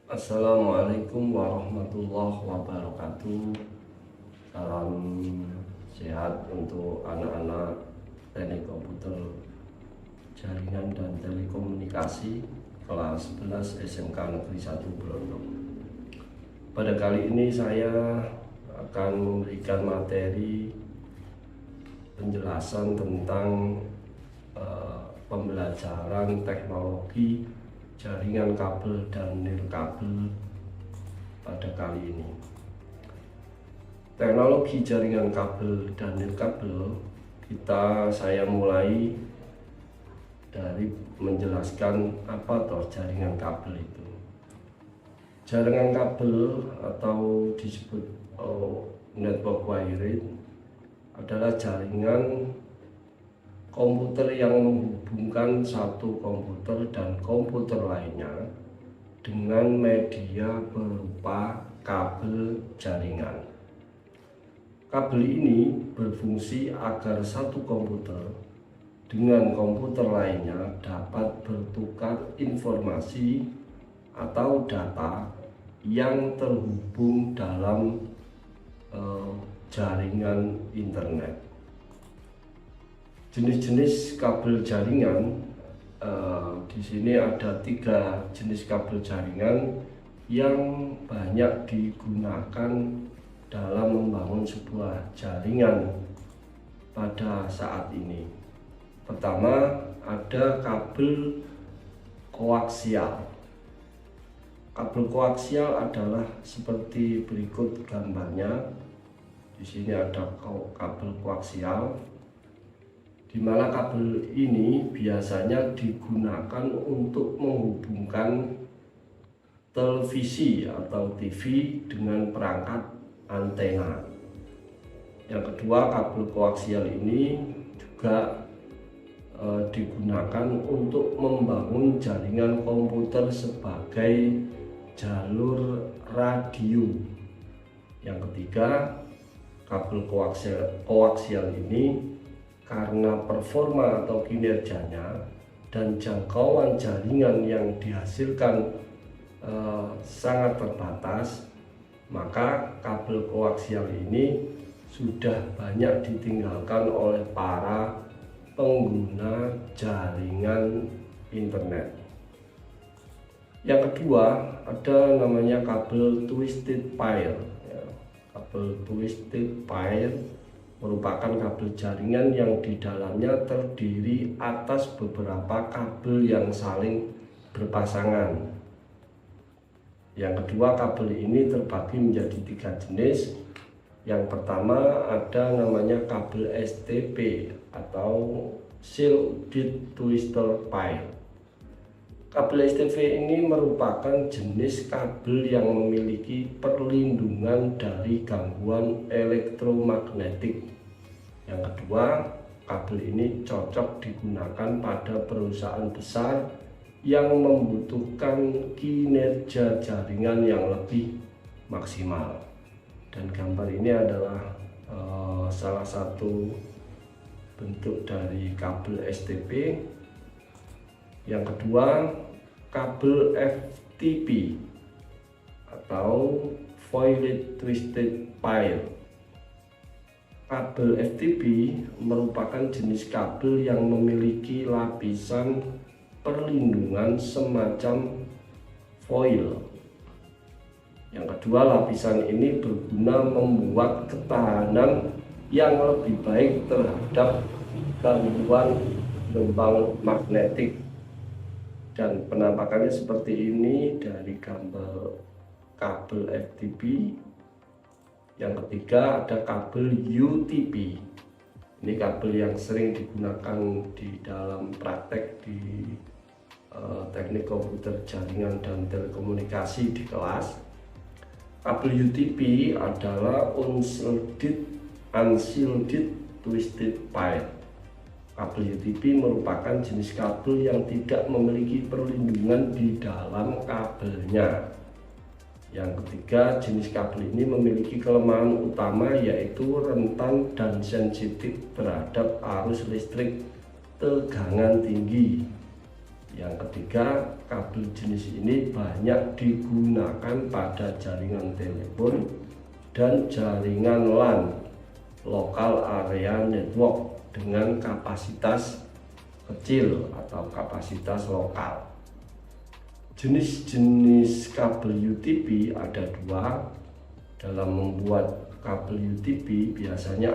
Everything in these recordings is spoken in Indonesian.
Assalamualaikum warahmatullahi wabarakatuh. Salam sehat untuk anak-anak teknik komputer jaringan dan telekomunikasi kelas 11 SMK Negeri 1 Brondong. Pada kali ini saya akan memberikan materi penjelasan tentang pembelajaran teknologi jaringan kabel dan nirkabel pada kali ini. Teknologi jaringan kabel dan nirkabel saya mulai dari menjelaskan apa toh jaringan kabel itu. Jaringan kabel atau disebut network wiring adalah jaringan komputer yang menghubungkan satu komputer dan komputer lainnya dengan media berupa kabel jaringan. Kabel ini berfungsi agar satu komputer dengan komputer lainnya dapat bertukar informasi atau data yang terhubung dalam jaringan internet. Jenis-jenis kabel jaringan di sini ada 3 jenis kabel jaringan yang banyak digunakan dalam membangun sebuah jaringan pada saat ini. Pertama, ada kabel koaksial. Kabel koaksial adalah seperti berikut gambarnya. Di sini ada kabel koaksial, di mana kabel ini biasanya digunakan untuk menghubungkan televisi atau TV dengan perangkat antena. Yang kedua, kabel koaksial ini juga digunakan untuk membangun jaringan komputer sebagai jalur radio. Yang ketiga, kabel koaksial ini karena performa atau kinerjanya dan jangkauan jaringan yang dihasilkan sangat terbatas, maka kabel koaksial ini sudah banyak ditinggalkan oleh para pengguna jaringan internet. Yang kedua, ada namanya kabel twisted pair. Kabel twisted pair merupakan kabel jaringan yang di dalamnya terdiri atas beberapa kabel yang saling berpasangan. Yang kedua, kabel ini terbagi menjadi 3 jenis. Yang pertama ada namanya kabel STP atau shielded twisted pair. Kabel STP ini merupakan jenis kabel yang memiliki perlindungan dari gangguan elektromagnetik. Yang kedua, kabel ini cocok digunakan pada perusahaan besar yang membutuhkan kinerja jaringan yang lebih maksimal. Dan gambar ini adalah salah satu bentuk dari kabel STP. Yang kedua, kabel FTP atau folded twisted pair. Kabel FTP merupakan jenis kabel yang memiliki lapisan perlindungan semacam foil. Yang kedua, lapisan ini berguna membuat ketahanan yang lebih baik terhadap gangguan gelombang magnetik. Dan penampakannya seperti ini dari gambar kabel FTP. Yang ketiga ada kabel UTP. Ini kabel yang sering digunakan di dalam praktek di teknik komputer jaringan dan telekomunikasi di kelas. Kabel UTP adalah unshielded twisted pair. Kabel UTP merupakan jenis kabel yang tidak memiliki perlindungan di dalam kabelnya. Yang ketiga, jenis kabel ini memiliki kelemahan utama yaitu rentan dan sensitif terhadap arus listrik tegangan tinggi. Yang ketiga, kabel jenis ini banyak digunakan pada jaringan telepon dan jaringan LAN (Local Area Network) dengan kapasitas kecil atau kapasitas lokal. Jenis-jenis kabel UTP ada dua. Dalam membuat kabel UTP biasanya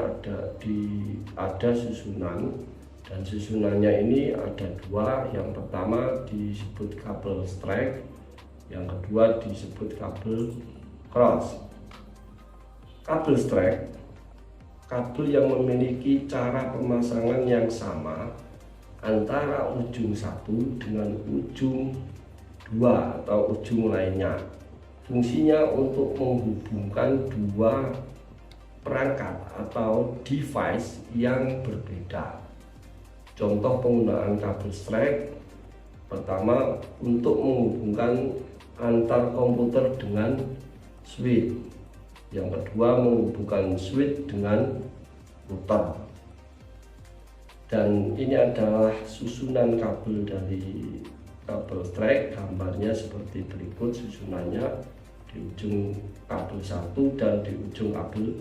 ada susunan, dan susunannya ini ada dua. Yang pertama disebut kabel strike, yang kedua disebut kabel cross. Kabel strike, kabel yang memiliki cara pemasangan yang sama antara ujung satu dengan ujung dua atau ujung lainnya. Fungsinya untuk menghubungkan dua perangkat atau device yang berbeda. Contoh penggunaan kabel strike: pertama, untuk menghubungkan antar komputer dengan switch. Yang kedua, menghubungkan switch dengan router. Dan ini adalah susunan kabel dari kabel strike. Gambarnya seperti berikut susunannya: di ujung kabel satu dan di ujung kabel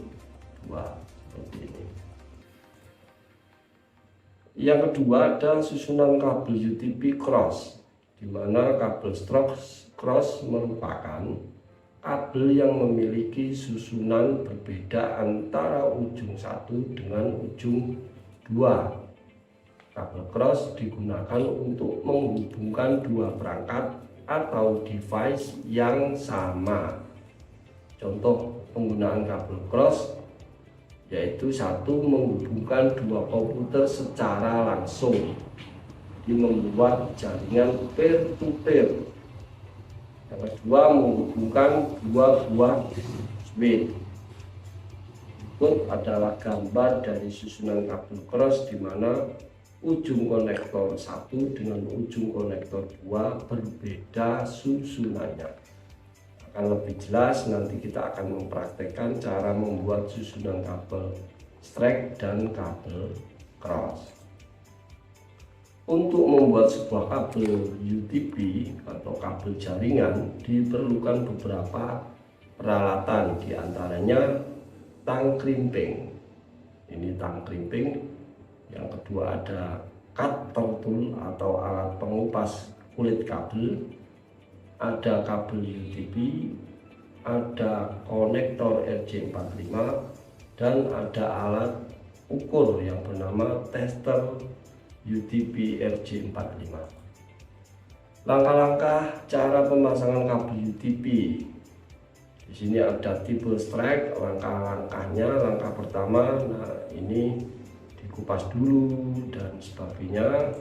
2 seperti ini. Yang kedua ada susunan kabel UTP cross, di mana kabel cross merupakan kabel yang memiliki susunan berbeda antara ujung satu dengan ujung 2. Kabel cross digunakan untuk menghubungkan dua perangkat atau device yang sama. Contoh penggunaan kabel cross yaitu: satu, menghubungkan dua komputer secara langsung, di membuat jaringan peer to peer. Yang kedua, menghubungkan dua buah switch. Berikut adalah gambar dari susunan kabel cross, di mana ujung konektor 1 dengan ujung konektor 2 berbeda susunannya. Akan lebih jelas nanti kita akan mempraktekkan cara membuat susunan kabel strike dan kabel cross. Untuk membuat sebuah kabel UTP atau kabel jaringan diperlukan beberapa peralatan, diantaranya tang krimping. Ini tang krimping. Yang kedua ada cutter tool atau alat pengupas kulit kabel, ada kabel UTP, ada konektor RJ45, dan ada alat ukur yang bernama tester UTP RJ45. Langkah-langkah cara pemasangan kabel UTP. Di sini ada tipe strike, langkah-langkahnya. Langkah pertama, nah ini dikupas dulu dan sebagainya.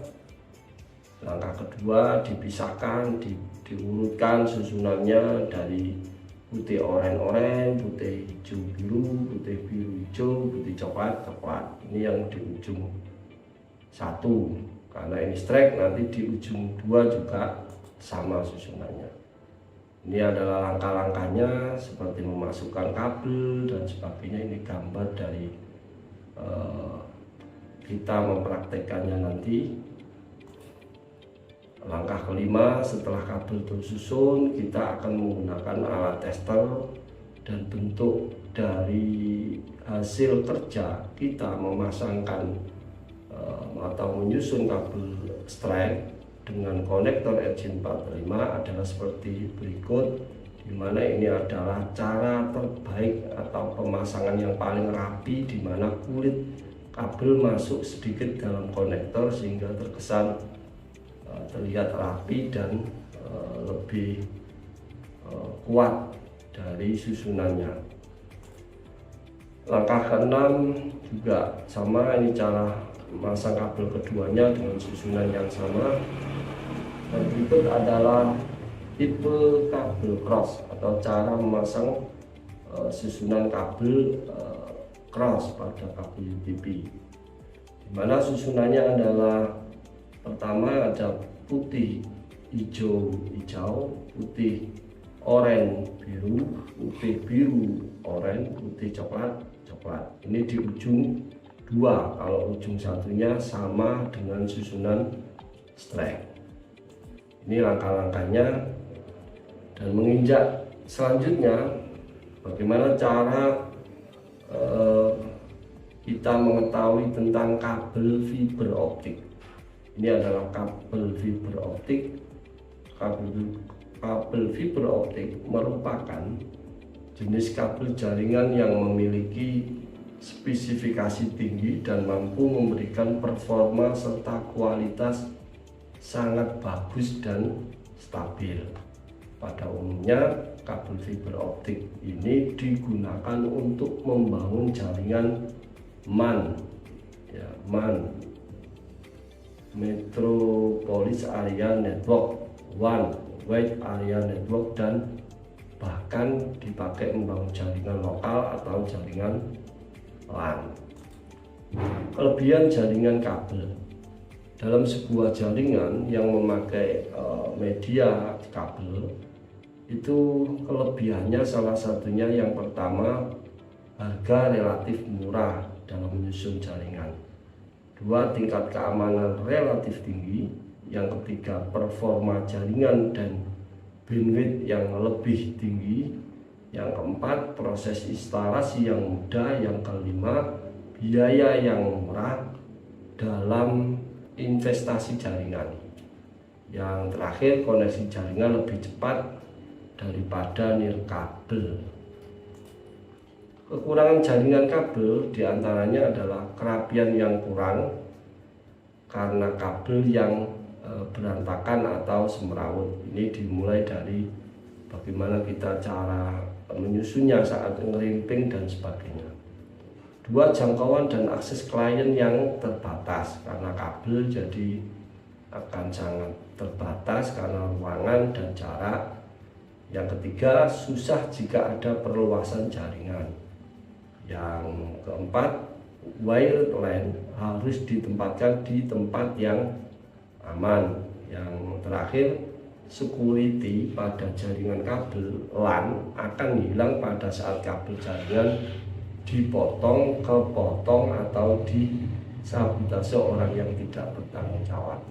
Langkah kedua, dipisahkan, diurutkan susunannya dari putih oranye, putih hijau biru, putih biru hijau, putih coklat coklat. Ini yang di ujung satu, karena ini strike, nanti di ujung 2 juga sama susunannya. Ini adalah langkah-langkahnya, seperti memasukkan kabel dan sebagainya. Ini gambar dari kita mempraktekannya nanti. Langkah kelima, setelah kabel tersusun, kita akan menggunakan alat tester, dan bentuk dari hasil kerja kita memasangkan atau menyusun kabel strike dengan konektor RJ45 adalah seperti berikut, di mana ini adalah cara terbaik atau pemasangan yang paling rapi, di mana kulit kabel masuk sedikit dalam konektor sehingga terkesan terlihat rapi dan lebih kuat dari susunannya. Langkah keenam juga sama, ini cara memasang kabel keduanya dengan susunan yang sama. Dan berikut adalah tipe kabel cross atau cara memasang susunan kabel cross pada kabel UTP, dimana susunannya adalah: pertama ada putih hijau hijau, putih oranye biru, putih biru oranye, putih coklat coklat. Ini di ujung 2, kalau ujung satunya sama dengan susunan strike. Ini langkah-langkahnya, dan menginjak selanjutnya bagaimana cara kita mengetahui tentang kabel fiber optik. Ini adalah kabel fiber optik. Kabel fiber optik merupakan jenis kabel jaringan yang memiliki spesifikasi tinggi dan mampu memberikan performa serta kualitas sangat bagus dan stabil. Pada umumnya, kabel fiber optik ini digunakan untuk membangun jaringan MAN, MAN, Metropolis Area Network, One Wide Area Network, dan bahkan dipakai membangun jaringan lokal atau jaringan LAN. Kelebihan jaringan kabel. Dalam sebuah jaringan yang memakai media kabel, itu kelebihannya salah satunya yang pertama, harga relatif murah dalam menyusun jaringan. Dua, tingkat keamanan relatif tinggi. Yang ketiga, performa jaringan dan bandwidth yang lebih tinggi. Yang keempat, proses instalasi yang mudah. Yang kelima, biaya yang murah dalam investasi jaringan. Yang terakhir, koneksi jaringan lebih cepat daripada nirkabel. Kekurangan jaringan kabel diantaranya adalah kerapian yang kurang karena kabel yang berantakan atau semrawut. Ini dimulai dari bagaimana kita cara menyusunnya saat ngerimping dan sebagainya. Dua, jangkauan dan akses klien yang terbatas karena kabel jadi akan sangat terbatas karena ruangan dan jarak. Yang ketiga, susah jika ada perluasan jaringan. Yang keempat, wired LAN harus ditempatkan di tempat yang aman. Yang terakhir, security pada jaringan kabel LAN akan hilang pada saat kabel jaringan dipotong, kepotong, atau disabotase orang yang tidak bertanggung jawab.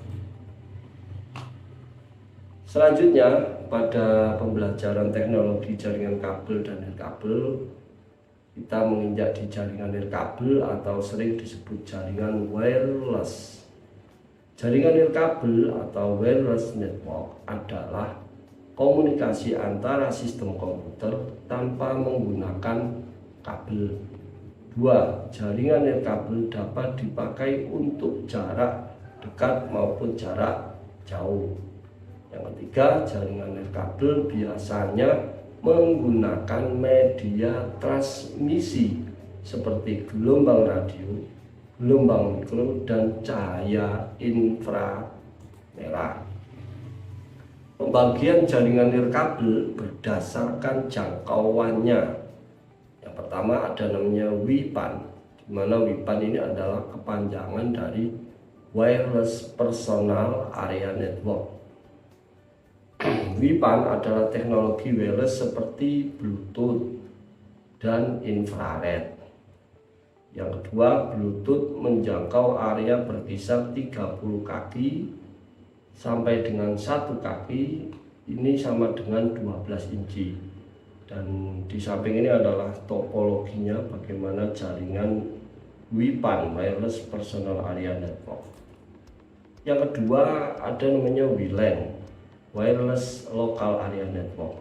Selanjutnya, pada pembelajaran teknologi jaringan kabel dan nirkabel, kita menginjak di jaringan nirkabel atau sering disebut jaringan wireless. Jaringan nirkabel atau wireless network adalah komunikasi antara sistem komputer tanpa menggunakan kabel. Dua, jaringan nirkabel dapat dipakai untuk jarak dekat maupun jarak jauh. Yang ketiga, jaringan nirkabel biasanya menggunakan media transmisi seperti gelombang radio, gelombang mikro, dan cahaya inframerah. Pembagian jaringan nirkabel berdasarkan jangkauannya. Yang pertama ada namanya WPAN, di mana WPAN ini adalah kepanjangan dari Wireless Personal Area Network. WPAN adalah teknologi wireless seperti Bluetooth dan infrared. Yang kedua, Bluetooth menjangkau area berkisar 30 kaki sampai dengan 1 kaki, ini sama dengan 12 inci. Dan di samping ini adalah topologinya bagaimana jaringan WPAN, Wireless Personal Area Network. Yang kedua ada namanya WLAN, Wireless Local Area Network.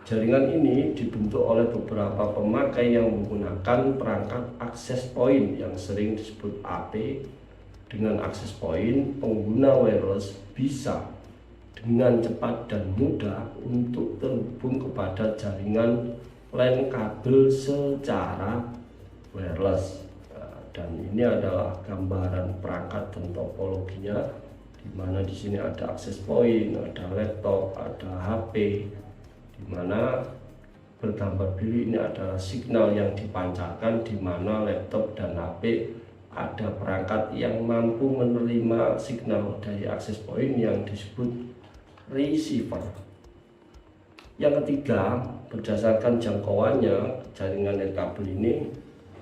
Jaringan ini dibentuk oleh beberapa pemakai yang menggunakan perangkat access point yang sering disebut AP. Dengan access point, pengguna wireless bisa dengan cepat dan mudah untuk terhubung kepada jaringan LAN kabel secara wireless. Dan ini adalah gambaran perangkat dan topologinya, di mana di sini ada access point, ada laptop, ada HP, di mana bergambar biru ini adalah signal yang dipancarkan, di mana laptop dan HP ada perangkat yang mampu menerima signal dari access point yang disebut receiver. Yang ketiga, berdasarkan jangkauannya jaringan nirkabel ini,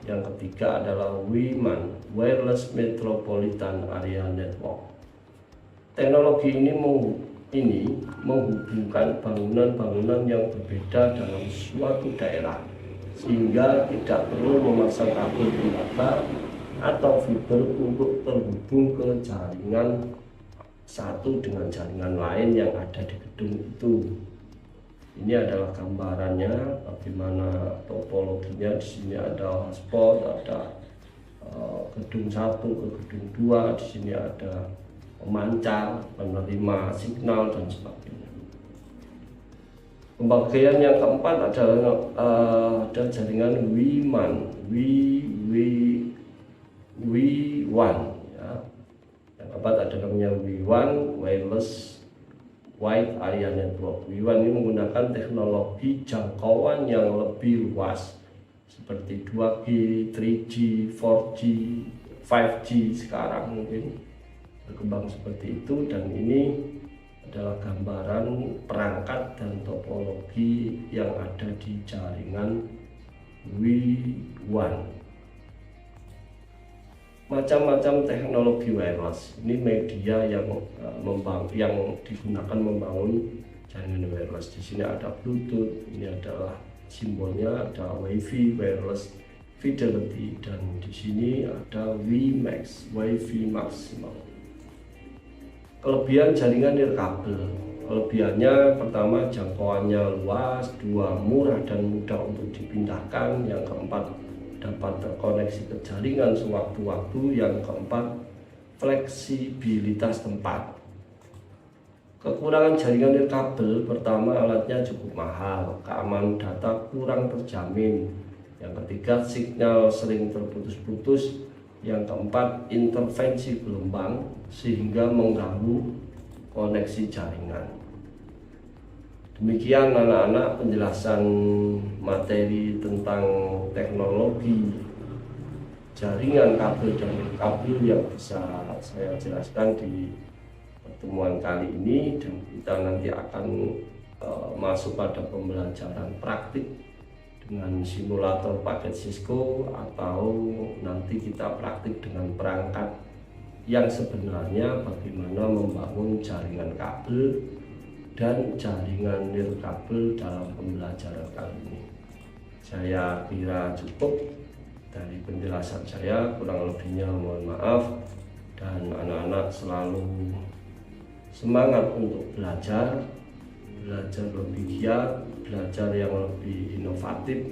yang ketiga adalah WMAN, Wireless Metropolitan Area Network. Teknologi ini ini menghubungkan bangunan-bangunan yang berbeda dalam suatu daerah, sehingga tidak perlu memasang kabel pendatar atau fiber untuk terhubung ke jaringan satu dengan jaringan lain yang ada di gedung itu. Ini adalah gambarannya bagaimana topologinya. Di sini ada hotspot, ada gedung 1 ke gedung 2, di sini ada pemancar, penerima signal dan sebagainya. Pembagian yang keempat adalah ada jaringan WLAN, W1 ya. Yang keempat ada namanya W1, Wireless Wide Area Network. W1 ini menggunakan teknologi jangkauan yang lebih luas seperti 2G, 3G, 4G, 5G sekarang mungkin berkembang seperti itu. Dan ini adalah gambaran perangkat dan topologi yang ada di jaringan W1. Macam-macam teknologi wireless ini media yang digunakan membangun jaringan wireless. Di sini ada Bluetooth, ini adalah simbolnya, ada Wi-Fi, wireless fidelity, dan di sini ada WiMax, Wi-Fi maksimal. Kelebihan jaringan nirkabel, kelebihannya pertama jangkauannya luas, dua murah dan mudah untuk dipindahkan, yang keempat dapat terkoneksi ke jaringan sewaktu-waktu, yang keempat fleksibilitas tempat. Kekurangan jaringan nirkabel, pertama alatnya cukup mahal, keamanan data kurang terjamin, yang ketiga sinyal sering terputus-putus, yang keempat intervensi gelombang sehingga mengganggu koneksi jaringan. Demikian anak-anak penjelasan materi tentang teknologi jaringan kabel dan kabel yang bisa saya jelaskan di pertemuan kali ini, dan kita nanti akan masuk pada pembelajaran praktik dengan simulator paket Cisco, atau nanti kita praktik dengan perangkat yang sebenarnya bagaimana membangun jaringan kabel dan jaringan nirkabel dalam pembelajaran kali ini. Saya kira cukup dari penjelasan saya, kurang lebihnya mohon maaf, dan anak-anak selalu semangat untuk belajar lebih giat, belajar yang lebih inovatif.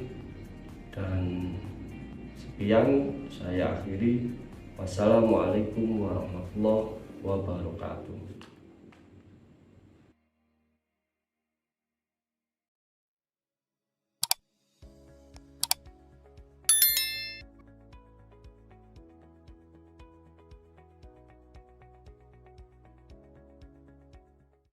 Dan sekian saya akhiri. Wassalamualaikum warahmatullahi wabarakatuh.